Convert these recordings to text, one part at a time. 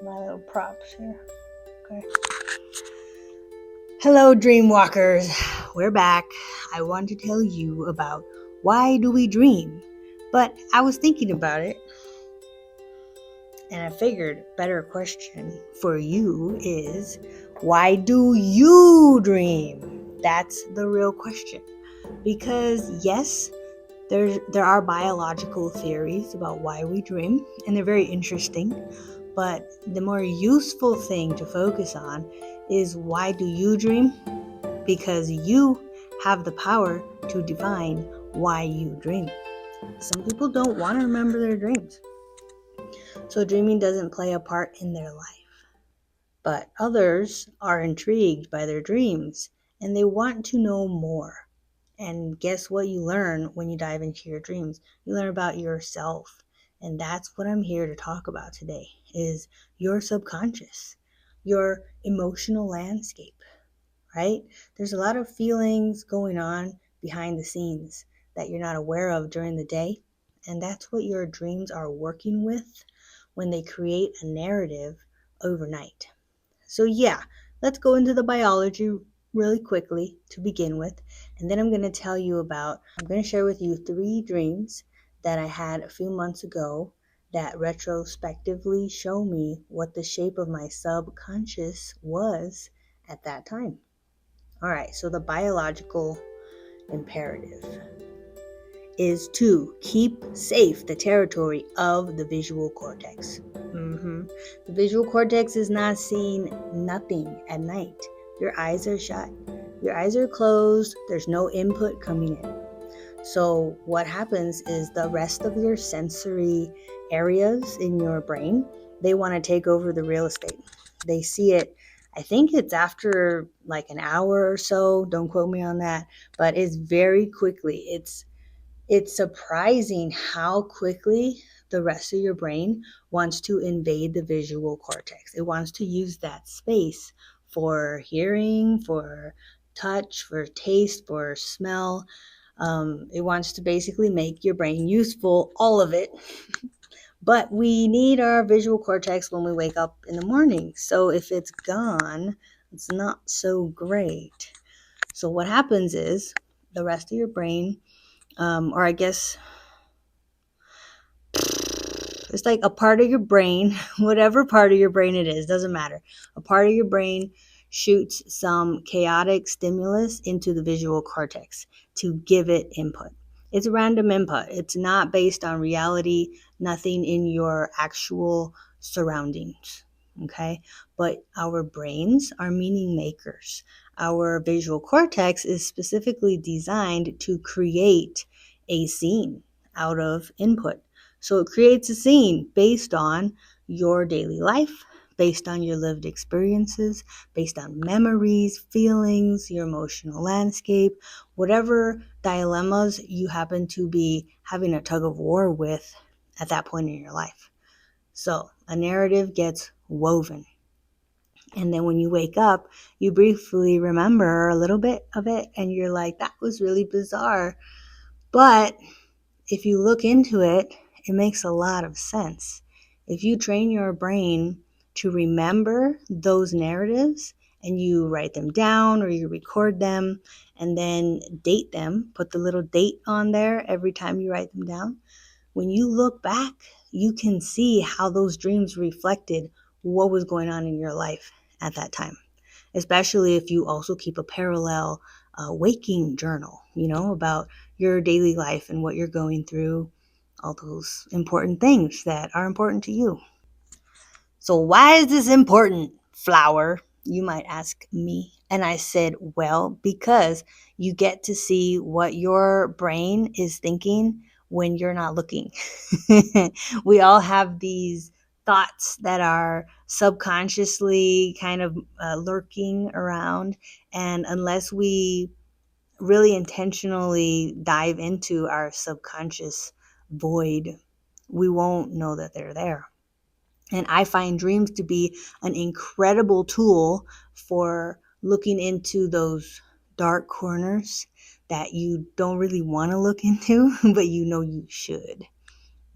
my little props here. Okay. Hello, Dreamwalkers. We're back. I want to tell you about why do we dream? But I was thinking about it, and I figured a better question for you is, why do you dream? That's the real question. Because yes, there are biological theories about why we dream, and they're very interesting. But the more useful thing to focus on is, why do you dream? Because you have the power to define why you dream. Some people don't want to remember their dreams, so dreaming doesn't play a part in their life. But others are intrigued by their dreams and they want to know more. And guess what you learn when you dive into your dreams? You learn about yourself. And that's what I'm here to talk about today, is your subconscious, your emotional landscape, right? There's a lot of feelings going on behind the scenes that you're not aware of during the day. And that's what your dreams are working with when they create a narrative overnight. So yeah, let's go into the biology really quickly to begin with. And then I'm going to share with you 3 dreams that I had a few months ago that retrospectively show me what the shape of my subconscious was at that time. All right, so the biological imperative is to keep safe the territory of the visual cortex. The visual cortex is not seeing nothing at night. Your eyes are shut. Your eyes are closed. There's no input coming in. So what happens is the rest of your sensory areas in your brain, they want to take over the real estate. They see it, I think it's after like an hour or so, don't quote me on that, but it's very quickly. It's surprising how quickly the rest of your brain wants to invade the visual cortex. It wants to use that space for hearing, for touch, for taste, for smell. It wants to basically make your brain useful, all of it. But we need our visual cortex when we wake up in the morning. So if it's gone, it's not so great. So what happens is the rest of your brain, or I guess it's like a part of your brain, whatever part of your brain it is, doesn't matter. A part of your brain shoots some chaotic stimulus into the visual cortex to give it input. It's random input. It's not based on reality, nothing in your actual surroundings. Okay? But our brains are meaning makers. Our visual cortex is specifically designed to create a scene out of input. So it creates a scene based on your daily life, based on your lived experiences, based on memories, feelings, your emotional landscape, whatever dilemmas you happen to be having a tug of war with at that point in your life. So a narrative gets woven. And then when you wake up, you briefly remember a little bit of it and you're like, that was really bizarre. But if you look into it, it makes a lot of sense. If you train your brain to remember those narratives and you write them down or you record them and then date them, put the little date on there every time you write them down, when you look back, you can see how those dreams reflected what was going on in your life at that time. Especially if you also keep a parallel waking journal, about your daily life and what you're going through, all those important things that are important to you. So why is this important, flower? You might ask me. And I said, well, because you get to see what your brain is thinking when you're not looking. We all have these thoughts that are subconsciously kind of lurking around. And unless we really intentionally dive into our subconscious void, we won't know that they're there. And I find dreams to be an incredible tool for looking into those dark corners that you don't really want to look into, but you know you should.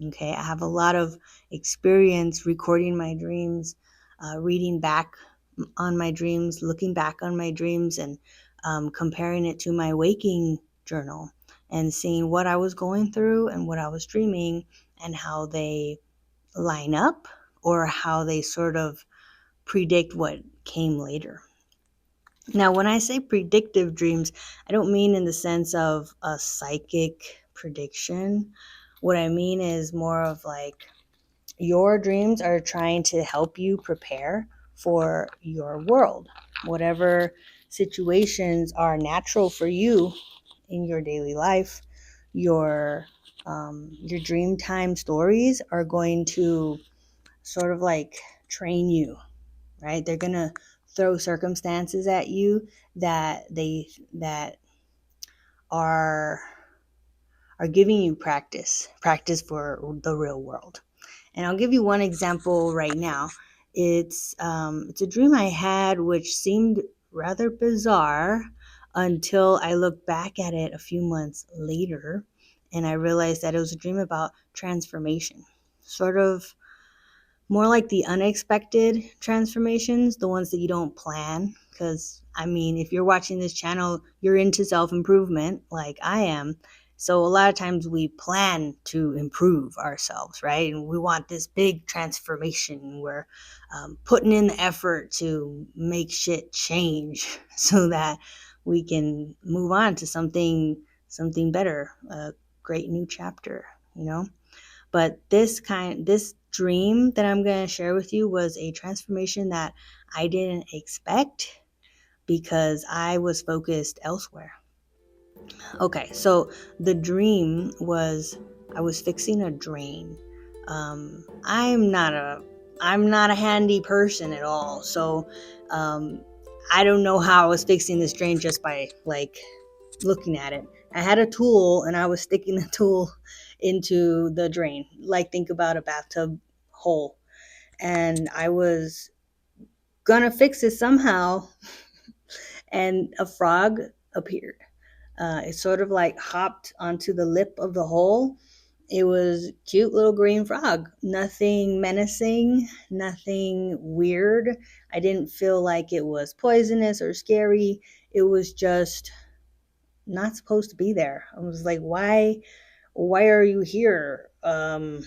Okay, I have a lot of experience recording my dreams, reading back on my dreams, looking back on my dreams, and comparing it to my waking journal and seeing what I was going through and what I was dreaming and how they line up or how they sort of predict what came later. Now, when I say predictive dreams, I don't mean in the sense of a psychic prediction. What I mean is more of like your dreams are trying to help you prepare for your world. Whatever situations are natural for you in your daily life, your dream time stories are going to sort of like train you, right? They're gonna throw circumstances at you that are are giving you practice for the real world. And I'll give you one example right now. It's a dream I had which seemed rather bizarre until I looked back at it a few months later and I realized that it was a dream about transformation. Sort of more like the unexpected transformations, the ones that you don't plan. Because, I mean, if you're watching this channel, you're into self improvement like I am. So, a lot of times we plan to improve ourselves, right? And we want this big transformation. We're putting in the effort to make shit change so that we can move on to something better, a great new chapter, you know? But this dream that I'm going to share with you was a transformation that I didn't expect because I was focused elsewhere. Okay, so the dream was I was fixing a drain. I'm not a handy person at all, so um, I don't know how I was fixing this drain just by like looking at it. I had a tool and I was sticking the tool into the drain. Like think about a bathtub hole. And I was gonna fix it somehow and a frog appeared. It sort of like hopped onto the lip of the hole. It was a cute little green frog. Nothing menacing, nothing weird. I didn't feel like it was poisonous or scary. It was just not supposed to be there. I was like, why are you here? Trying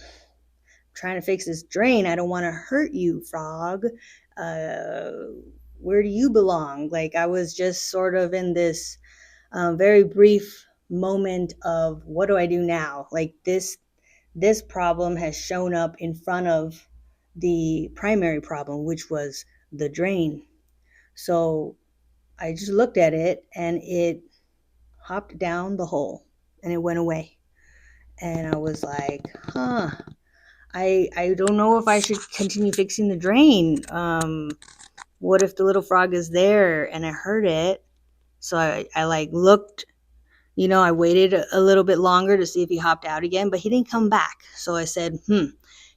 to fix this drain. I don't want to hurt you, frog. Uh, where do you belong? Like I was just sort of in this very brief moment of what do I do now? Like this problem has shown up in front of the primary problem, which was the drain. So I just looked at it and it hopped down the hole and it went away. And I was like, huh, I don't know if I should continue fixing the drain. What if the little frog is there and I heard it? So I like looked, I waited a little bit longer to see if he hopped out again, but he didn't come back. So I said,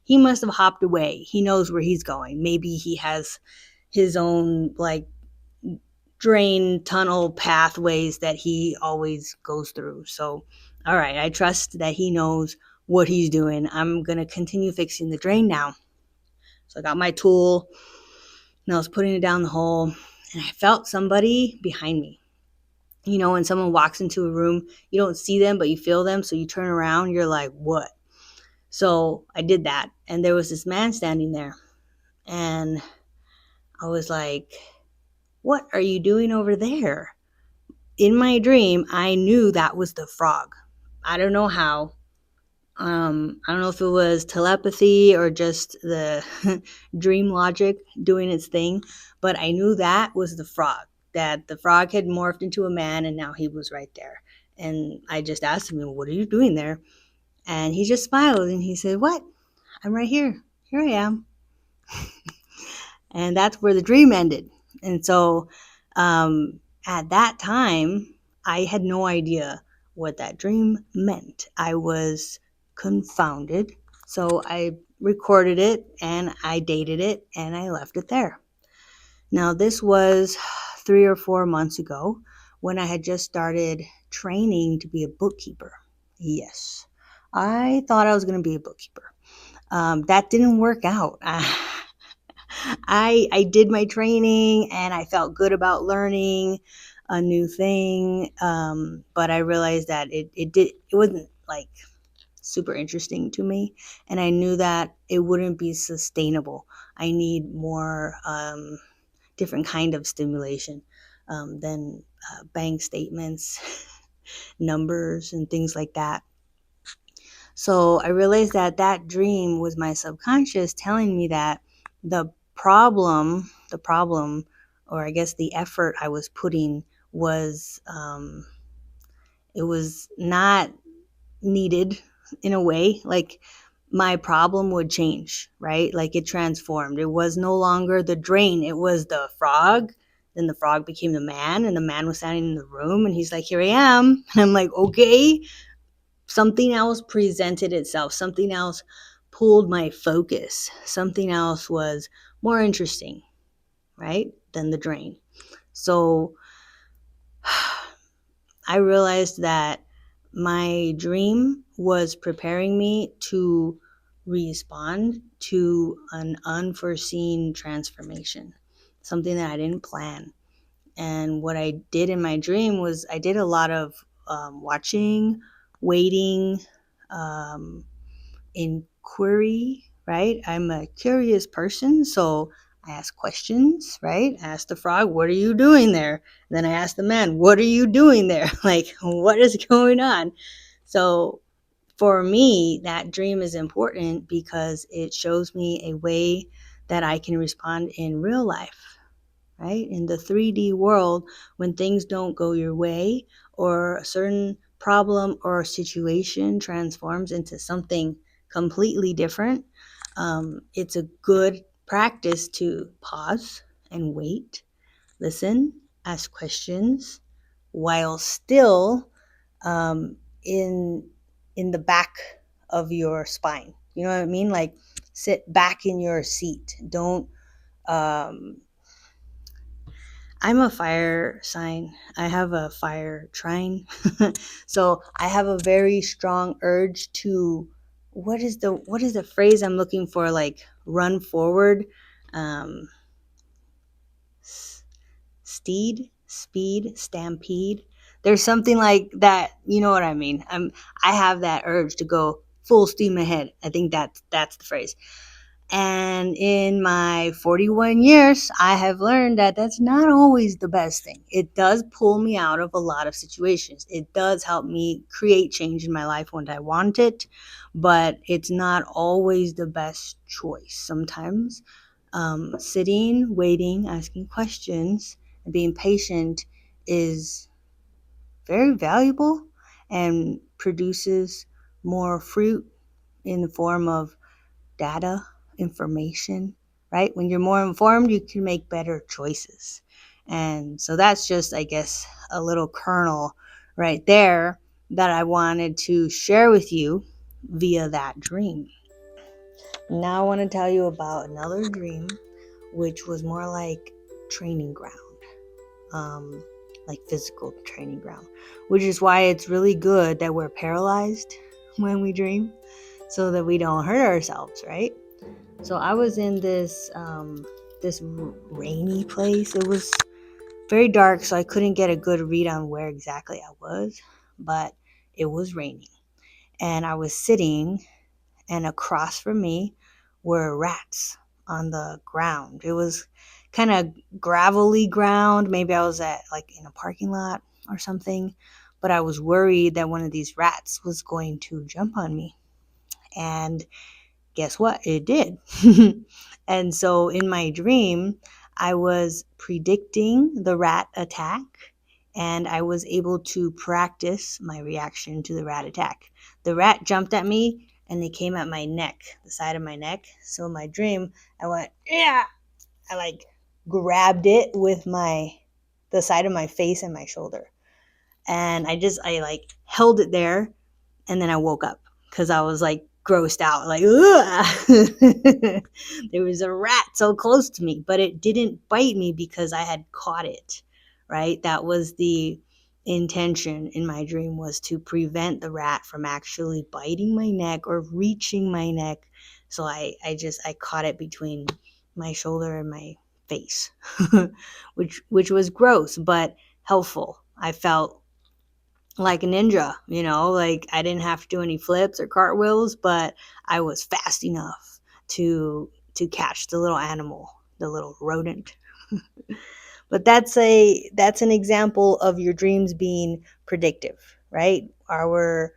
he must have hopped away. He knows where he's going. Maybe he has his own like drain tunnel pathways that he always goes through. So, all right, I trust that he knows what he's doing. I'm going to continue fixing the drain now. So I got my tool and I was putting it down the hole and I felt somebody behind me. When someone walks into a room, you don't see them, but you feel them. So you turn around, you're like, what? So I did that. And there was this man standing there. And I was like, what are you doing over there? In my dream, I knew that was the frog. I don't know how. I don't know if it was telepathy or just the dream logic doing its thing, but I knew that was the frog, that the frog had morphed into a man and now he was right there. And I just asked him, what are you doing there? And he just smiled and he said, what? I'm right here. Here I am. And that's where the dream ended. And so at that time, I had no idea what that dream meant. I was confounded. So I recorded it and I dated it and I left it there. Now, this was 3 or 4 months ago when I had just started training to be a bookkeeper. Yes, I thought I was going to be a bookkeeper. That didn't work out. I did my training and I felt good about learning a new thing, but I realized that it wasn't like super interesting to me, and I knew that it wouldn't be sustainable. I need more different kind of stimulation than bank statements, numbers, and things like that. So I realized that that dream was my subconscious telling me that the problem, or I guess the effort I was putting was, it was not needed in a way. Like my problem would change, right? Like it transformed. It was no longer the drain, it was the frog. Then the frog became the man, and the man was standing in the room, and he's like, "Here I am." And I'm like, "Okay." Something else presented itself, something else pulled my focus, something else was more interesting, right, than the drain. So I realized that my dream was preparing me to respond to an unforeseen transformation, something that I didn't plan. And what I did in my dream was I did a lot of watching, waiting, um, inquiry, right? I'm a curious person, so I ask questions, right? I ask the frog, "What are you doing there?" Then I ask the man, "What are you doing there?" Like, what is going on? So for me, that dream is important because it shows me a way that I can respond in real life, right? In the 3D world, when things don't go your way, or a certain problem or situation transforms into something completely different, it's a good practice to pause and wait, listen, ask questions, while still um, in in the back of your spine. You know what I mean? Like sit back in your seat. Don't um, I'm a fire sign. I have a fire trine. So I have a very strong urge to, what is the phrase I'm looking for? Like run forward. Um speed, stampede. There's something like that, you know what I mean? I have that urge to go full steam ahead. I think that's the phrase. And in my 41 years, I have learned that that's not always the best thing. It does pull me out of a lot of situations. It does help me create change in my life when I want it, but it's not always the best choice. Sometimes sitting, waiting, asking questions, and being patient is very valuable and produces more fruit in the form of data, information, right? When you're more informed, you can make better choices. And so that's just, I guess, a little kernel right there that I wanted to share with you via that dream. Now I want to tell you about another dream, which was more like training ground, like physical training ground, which is why it's really good that we're paralyzed when we dream so that we don't hurt ourselves, right? So I was in this rainy place. It was very dark, so I couldn't get a good read on where exactly I was, but it was raining. And I was sitting, and across from me were rats on the ground. It was kind of gravelly ground. Maybe I was at like in a parking lot or something, but I was worried that one of these rats was going to jump on me. And guess what? It did. And so in my dream, I was predicting the rat attack, and I was able to practice my reaction to the rat attack. The rat jumped at me and it came at my neck, the side of my neck. So in my dream, I went, yeah. I like grabbed it with the side of my face and my shoulder. And I like held it there, and then I woke up because I was like grossed out, like, there was a rat so close to me, but it didn't bite me because I had caught it, right? That was the intention in my dream was to prevent the rat from actually biting my neck or reaching my neck. So I caught it between my shoulder and my face, which was gross but helpful. I felt like a ninja, like I didn't have to do any flips or cartwheels, but I was fast enough to catch the little animal, the little rodent. But that's an example of your dreams being predictive, right? Our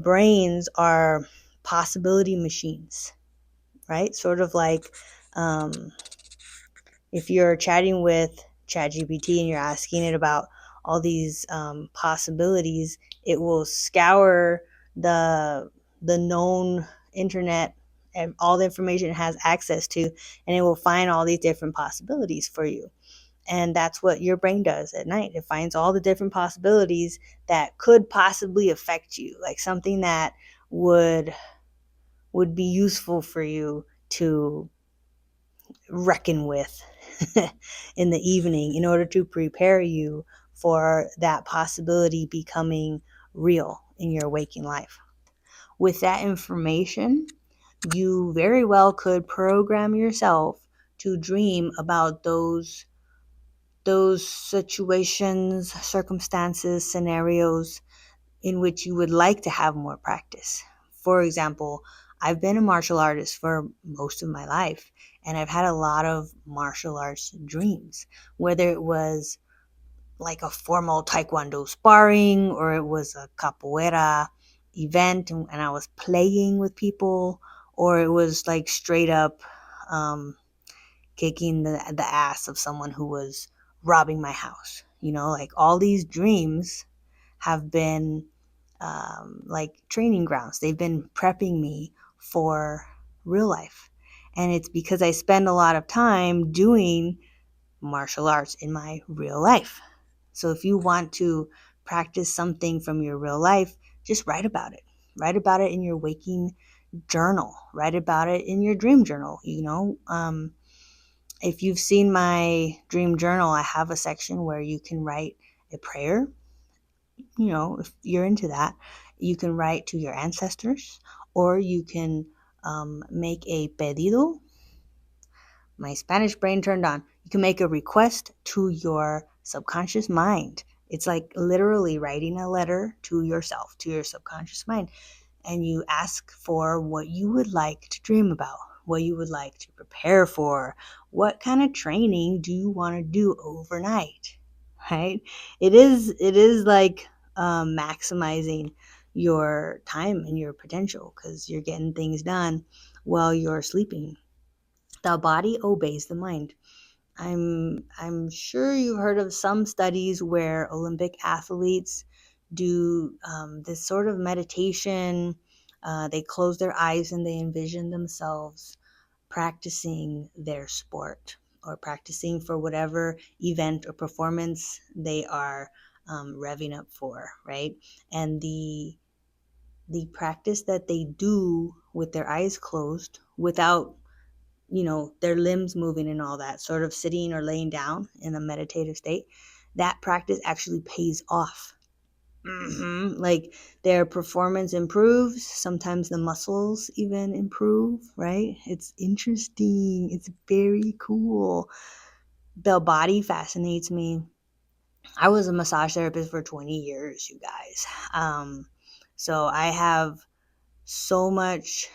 brains are possibility machines, right? Sort of like, um, if you're chatting with ChatGPT and you're asking it about all these possibilities, it will scour the the known internet and all the information it has access to, and it will find all these different possibilities for you. And that's what your brain does at night. It finds all the different possibilities that could possibly affect you, like something that would be useful for you to reckon with in the evening in order to prepare you for that possibility becoming real in your waking life. With that information, you very well could program yourself to dream about those situations, circumstances, scenarios in which you would like to have more practice. For example, I've been a martial artist for most of my life, and I've had a lot of martial arts dreams, whether it was like a formal taekwondo sparring or it was a capoeira event and I was playing with people, or it was like straight up um, kicking the ass of someone who was robbing my house. Like all these dreams have been like training grounds. They've been prepping me for real life. And it's because I spend a lot of time doing martial arts in my real life. So if you want to practice something from your real life, just write about it. Write about it in your waking journal. Write about it in your dream journal. If you've seen my dream journal, I have a section where you can write a prayer. If you're into that, you can write to your ancestors, or you can make a pedido. My Spanish brain turned on. You can make a request to your subconscious mind. It's like literally writing a letter to yourself, to your subconscious mind. And you ask for what you would like to dream about, what you would like to prepare for, what kind of training do you want to do overnight, right? It is like maximizing your time and your potential because you're getting things done while you're sleeping. The body obeys the mind. I'm sure you've heard of some studies where Olympic athletes do this sort of meditation. They close their eyes and they envision themselves practicing their sport or practicing for whatever event or performance they are revving up for, right? And the practice that they do with their eyes closed without their limbs moving and all that, sort of sitting or laying down in a meditative state, that practice actually pays off. Like their performance improves. Sometimes the muscles even improve, right? It's interesting. It's very cool. The body fascinates me. I was a massage therapist for 20 years, you guys. So I have so much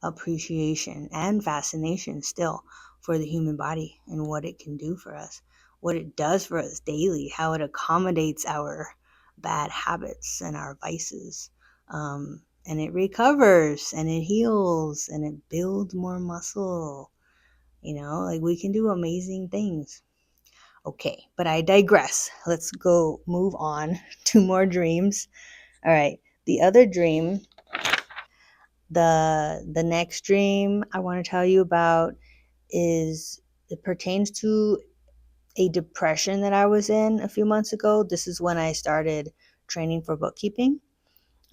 appreciation and fascination still for the human body and what it can do for us, what it does for us daily, how it accommodates our bad habits and our vices. And it recovers and it heals and it builds more muscle. Like we can do amazing things. Okay, but I digress. Let's go move on to more dreams. All right, the other dream, the next dream I want to tell you about is it pertains to a depression that I was in a few months ago. This is when I started training for bookkeeping.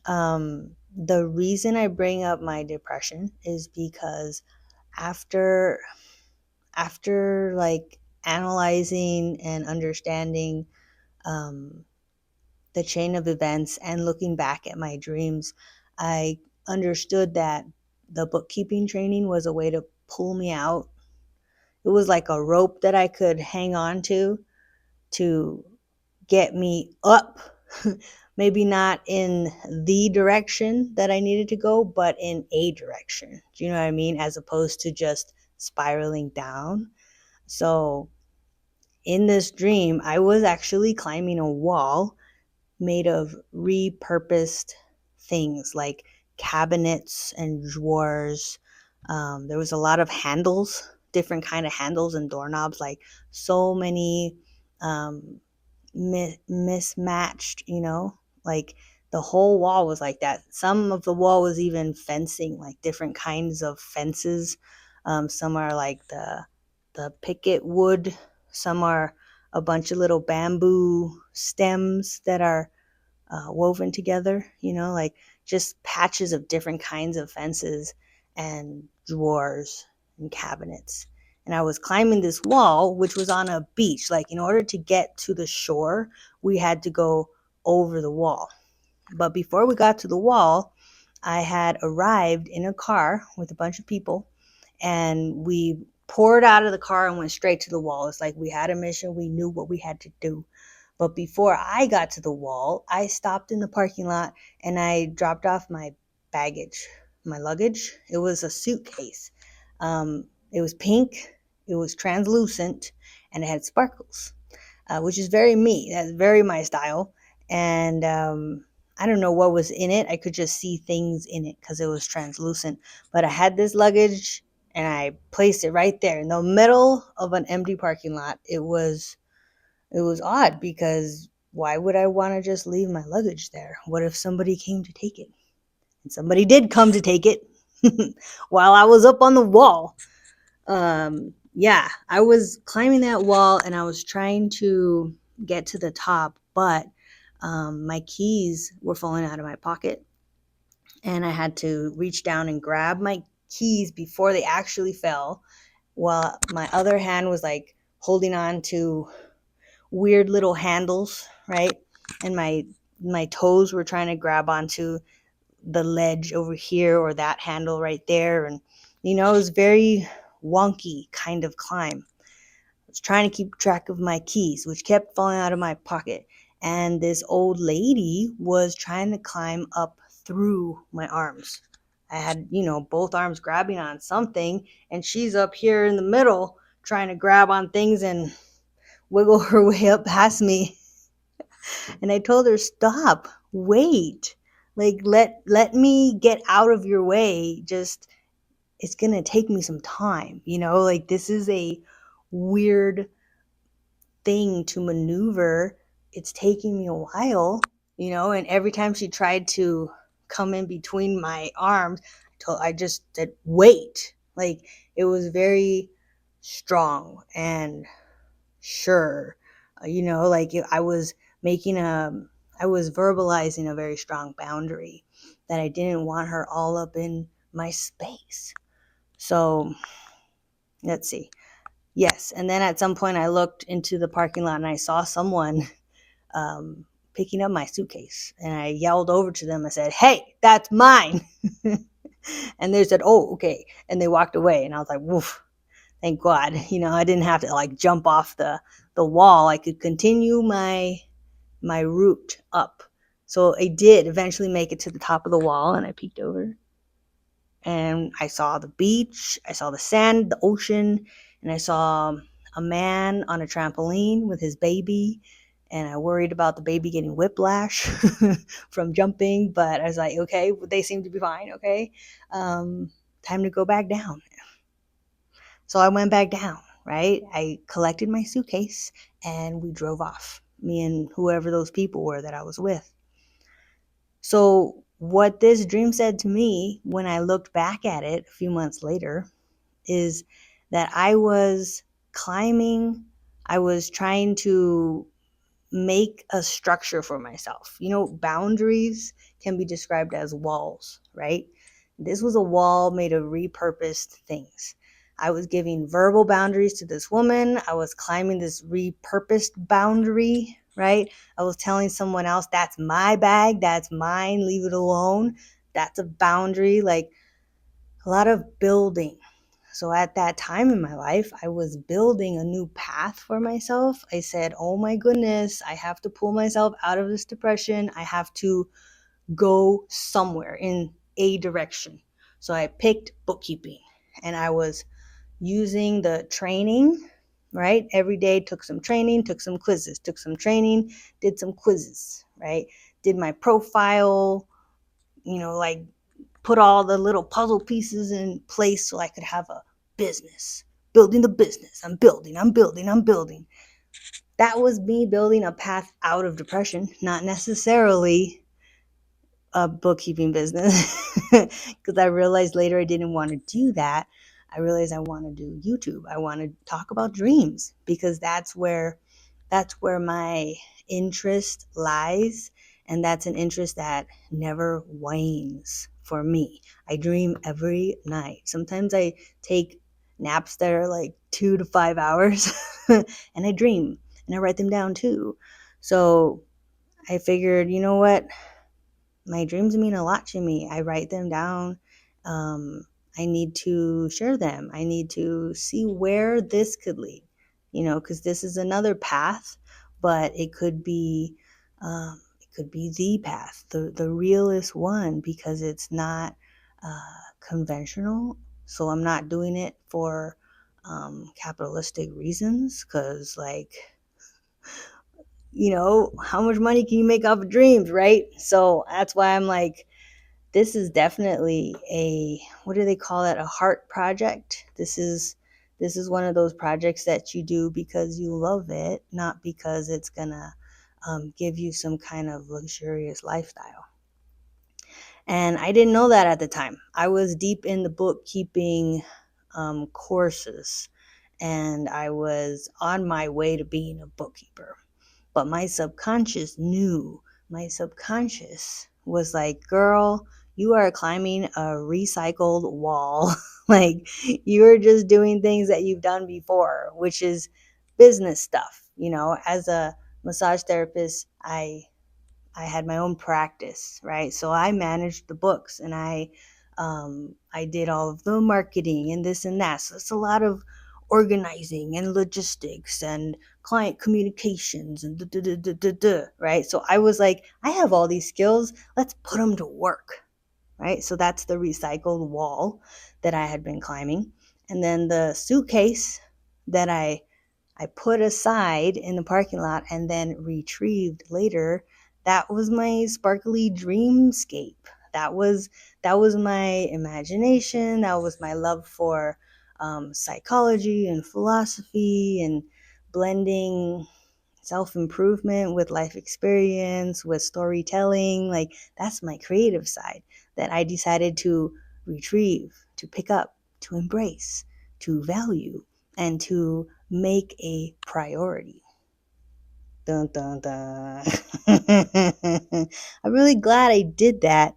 The reason I bring up my depression is because after like analyzing and understanding the chain of events and looking back at my dreams, I understood that the bookkeeping training was a way to pull me out. It was like a rope that I could hang on to get me up. Maybe not in the direction that I needed to go, but in a direction. Do you know what I mean? As opposed to just spiraling down. So in this dream, I was actually climbing a wall made of repurposed things like cabinets and drawers. There was a lot of handles, different kind of handles and doorknobs, like so many um, mismatched, like the whole wall was like that. Some of the wall was even fencing, like different kinds of fences. Some are like the picket wood. Some are a bunch of little bamboo stems that are woven together, like just patches of different kinds of fences and drawers and cabinets. And I was climbing this wall, which was on a beach. Like, in order to get to the shore, we had to go over the wall. But before we got to the wall, I had arrived in a car with a bunch of people, and we poured out of the car and went straight to the wall. It's like we had a mission. We knew what we had to do. But before I got to the wall, I stopped in the parking lot and I dropped off my baggage, my luggage. It was a suitcase. It was pink, it was translucent, and it had sparkles, which is very me. That's very my style. And I don't know what was in it. I could just see things in it because it was translucent. But I had this luggage and I placed it right there in the middle of an empty parking lot. It was odd because why would I want to just leave my luggage there? What if somebody came to take it? And somebody did come to take it while I was up on the wall. Yeah, I was climbing that wall and I was trying to get to the top, but my keys were falling out of my pocket. And I had to reach down and grab my keys before they actually fell, while my other hand was like holding on to weird little handles, right? And my toes were trying to grab onto the ledge over here or that handle right there. And it was very wonky kind of climb. I was trying to keep track of my keys, which kept falling out of my pocket. And this old lady was trying to climb up through my arms. I had, both arms grabbing on something, and she's up here in the middle trying to grab on things and wiggle her way up past me. And I told her, stop, wait, like let me get out of your way. Just, it's gonna take me some time, like this is a weird thing to maneuver. It's taking me a while, and every time she tried to come in between my arms, I just said wait. Like, it was very strong and sure, like I was verbalizing a very strong boundary that I didn't want her all up in my space. So let's see. Yes, and then at some point I looked into the parking lot and I saw someone picking up my suitcase, and I yelled over to them. I said, hey, that's mine. And they said, oh, okay, and they walked away, and I was like, woof. Thank God, I didn't have to like jump off the wall. I could continue my route up. So I did eventually make it to the top of the wall, and I peeked over and I saw the beach, I saw the sand, the ocean, and I saw a man on a trampoline with his baby. And I worried about the baby getting whiplash from jumping, but I was like, okay, they seem to be fine. Okay, time to go back down. So I went back down, right? I collected my suitcase and we drove off, me and whoever those people were that I was with. So what this dream said to me when I looked back at it a few months later is that I was climbing, I was trying to make a structure for myself. Boundaries can be described as walls, right? This was a wall made of repurposed things. I was giving verbal boundaries to this woman. I was climbing this repurposed boundary, right? I was telling someone else, that's my bag, that's mine, leave it alone. That's a boundary, like a lot of building. So at that time in my life, I was building a new path for myself. I said, oh my goodness, I have to pull myself out of this depression. I have to go somewhere in a direction. So I picked bookkeeping, and I was using the training, right? Every day took some training, took some quizzes, took some training, did some quizzes, right? Did my profile, like put all the little puzzle pieces in place so I could have a business. Building the business. I'm building, I'm building, I'm building. That was me building a path out of depression, not necessarily a bookkeeping business. Because I realized later I didn't want to do that. I realized I want to do YouTube. I want to talk about dreams because that's where my interest lies, and that's an interest that never wanes for me. I dream every night. Sometimes I take naps that are like 2 to 5 hours and I dream and I write them down too. So I figured, you know what? My dreams mean a lot to me. I write them down. I need to share them. I need to see where this could lead, because this is another path, but it could be the path, the realest one, because it's not conventional. So I'm not doing it for capitalistic reasons, because how much money can you make off of dreams, right? So that's why I'm like, this is definitely what do they call it? A heart project. This is one of those projects that you do because you love it, not because it's gonna give you some kind of luxurious lifestyle. And I didn't know that at the time. I was deep in the bookkeeping courses, and I was on my way to being a bookkeeper. But my subconscious knew. My subconscious was like, girl, you are climbing a recycled wall. Like, you're just doing things that you've done before, which is business stuff. As a massage therapist, I had my own practice, right? So I managed the books, and I did all of the marketing and this and that. So it's a lot of organizing and logistics and client communications and right? So I was like, I have all these skills. Let's put them to work, right? So that's the recycled wall that I had been climbing. And then the suitcase that I put aside in the parking lot and then retrieved later, that was my sparkly dreamscape. That was my imagination. That was my love for psychology and philosophy, and blending self-improvement with life experience, with storytelling. Like, that's my creative side that I decided to retrieve, to pick up, to embrace, to value, and to make a priority. Dun, dun, dun. I'm really glad I did that.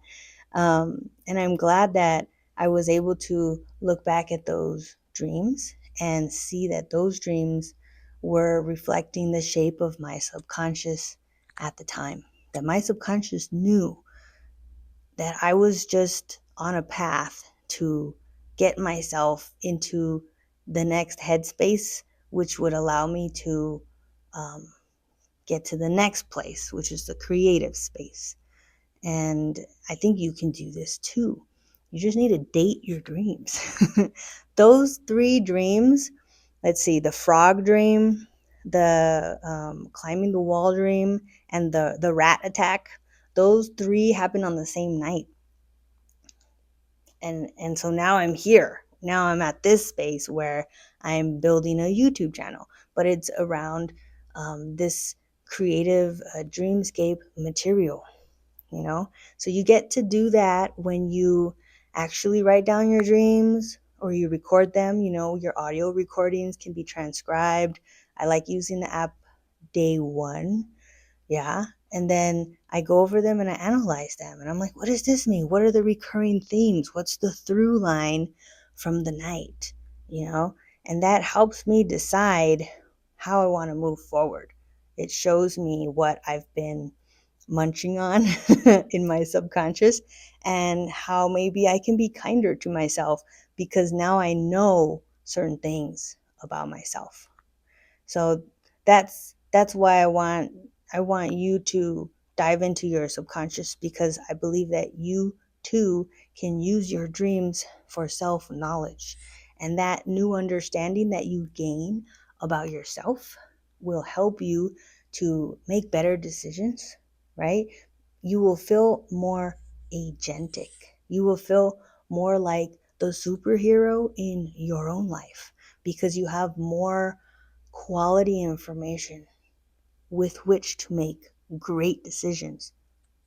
And I'm glad that I was able to look back at those dreams and see that those dreams were reflecting the shape of my subconscious at the time. That my subconscious knew that I was just on a path to get myself into the next headspace, which would allow me to um, get to the next place, which is the creative space. And I think you can do this too. You just need to date your dreams. Those 3 dreams, let's see, the frog dream, the climbing the wall dream, and the rat attack, those 3 happened on the same night. And so now I'm here. Now I'm at this space where I'm building a YouTube channel, but it's around this creative dreamscape material. So you get to do that when you actually write down your dreams or you record them. Your audio recordings can be transcribed. I like using the app Day One. Yeah. And then I go over them and I analyze them, and I'm like, what does this mean? What are the recurring themes? What's the through line from the night? And that helps me decide how I want to move forward. It shows me what I've been munching on in my subconscious, and how maybe I can be kinder to myself because now I know certain things about myself. So that's why I want you to dive into your subconscious, because I believe that you too can use your dreams for self-knowledge. And that new understanding that you gain about yourself will help you to make better decisions, right? You will feel more agentic. You will feel more like the superhero in your own life because you have more quality information with which to make great decisions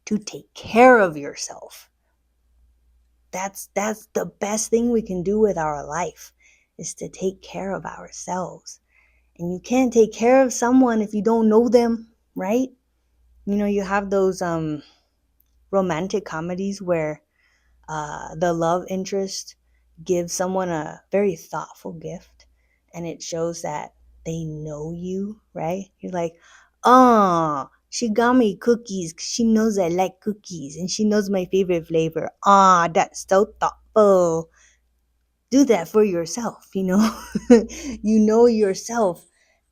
to take care of yourself. That's the best thing we can do with our life, is to take care of ourselves. And you can't take care of someone if you don't know them, right? You have those romantic comedies where the love interest gives someone a very thoughtful gift, and it shows that they know you, right? You're like, oh, she got me cookies 'cause she knows I like cookies and she knows my favorite flavor. Ah, that's so thoughtful. Do that for yourself, you know yourself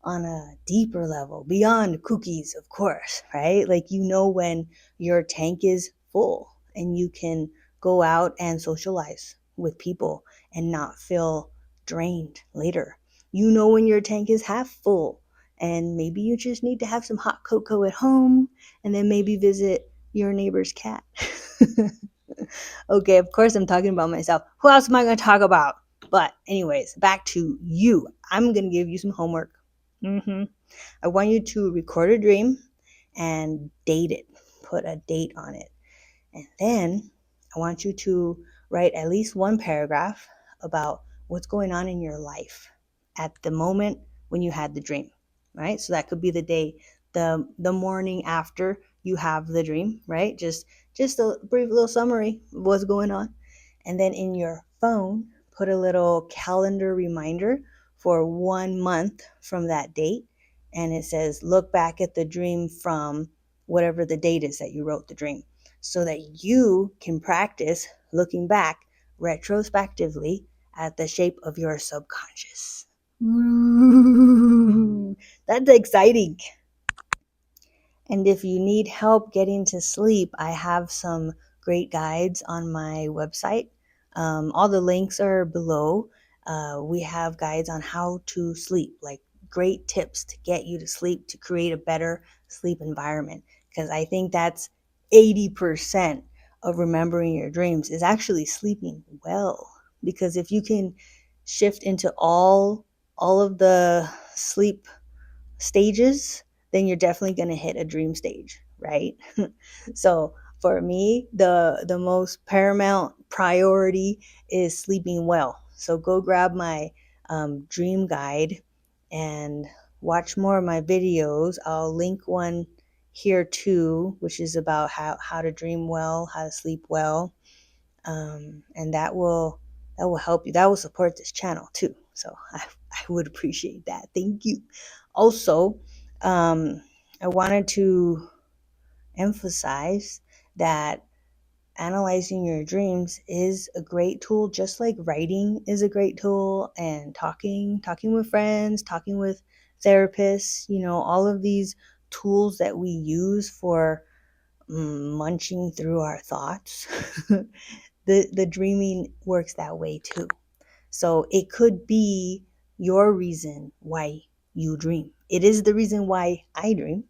on a deeper level beyond cookies, of course, right? Like, when your tank is full and you can go out and socialize with people and not feel drained later. You know when your tank is half full and maybe you just need to have some hot cocoa at home and then maybe visit your neighbor's cat. Okay, of course I'm talking about myself. Who else am I going to talk about? But anyways, back to you. I'm going to give you some homework. I want you to record a dream and date it. Put a date on it. And then I want you to write at least one paragraph about what's going on in your life at the moment when you had the dream, right? So that could be the day, the morning after you have the dream, right? Just a brief little summary of what's going on. And then in your phone, put a little calendar reminder for 1 month from that date. And it says, look back at the dream from whatever the date is that you wrote the dream, so that you can practice looking back retrospectively at the shape of your subconscious. Ooh, that's exciting. And if you need help getting to sleep, I have some great guides on my website. All the links are below. We have guides on how to sleep, like great tips to get you to sleep, to create a better sleep environment. Because I think that's 80% of remembering your dreams is actually sleeping well. Because if you can shift into all of the sleep stages, then you're definitely going to hit a dream stage, right? So for me, the most paramount priority is sleeping well. So go grab my dream guide and watch more of my videos. I'll link one here too, which is about how to dream well, how to sleep well. And that will help you. That will support this channel too. So I would appreciate that. Thank you. Also, I wanted to emphasize that analyzing your dreams is a great tool, just like writing is a great tool, and talking with friends, talking with therapists, all of these tools that we use for munching through our thoughts. The dreaming works that way too. So it could be your reason why you dream. It is the reason why I dream,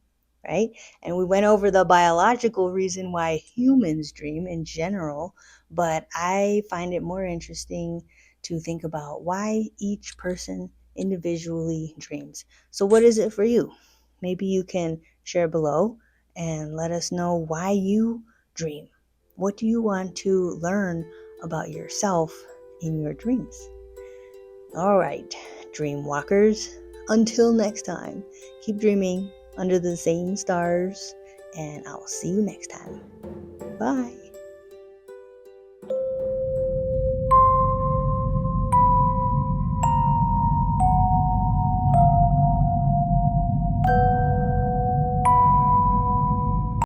right? And we went over the biological reason why humans dream in general, but I find it more interesting to think about why each person individually dreams. So what is it for you? Maybe you can share below and let us know why you dream. What do you want to learn about yourself in your dreams? All right, Dreamwalkers, until next time, keep dreaming under the same stars, and I'll see you next time. Bye.